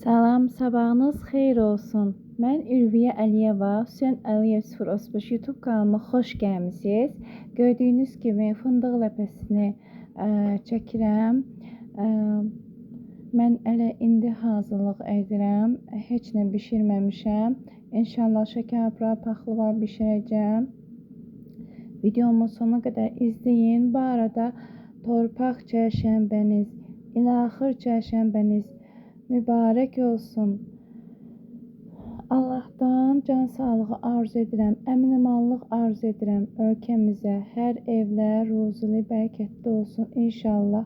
Salam, sabahınız xeyir olsun. Mən Ülviyə Əliyeva, Hüseyn Əliyev 035 YouTube kanalıma xoş gəlmisiniz. Gördüyünüz kimi fındıq ləpəsini çəkirəm. Mən elə indi hazırlıq edirəm. Heç nə bişirməmişəm. İnşallah şəkərpara, paxlava bişirəcəm. Videomu sona qədər izləyin. Bu arada torpaq çərşənbəniz, ilaxır çərşənbəniz mübarək olsun. Allah'tan can sağlığı arzu edirəm, əmin-amallıq arzu edirəm ölkəmizə. Hər evlər ruzili, bərəkətli olsun inşallah.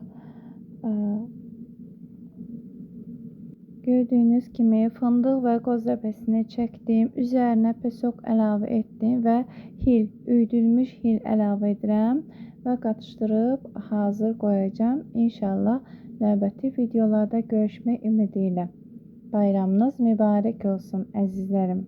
Gördüyünüz kimi fındıq və qoz ləpəsini çəkdim. Üzərinə pesok əlavə etdim və üydülmüş hil əlavə edirəm və qatışdırıb hazır qoyacağım. İnşallah növbəti videolarda görüşmək ümidi ilə. Bayramınız mübarək olsun əzizlərim.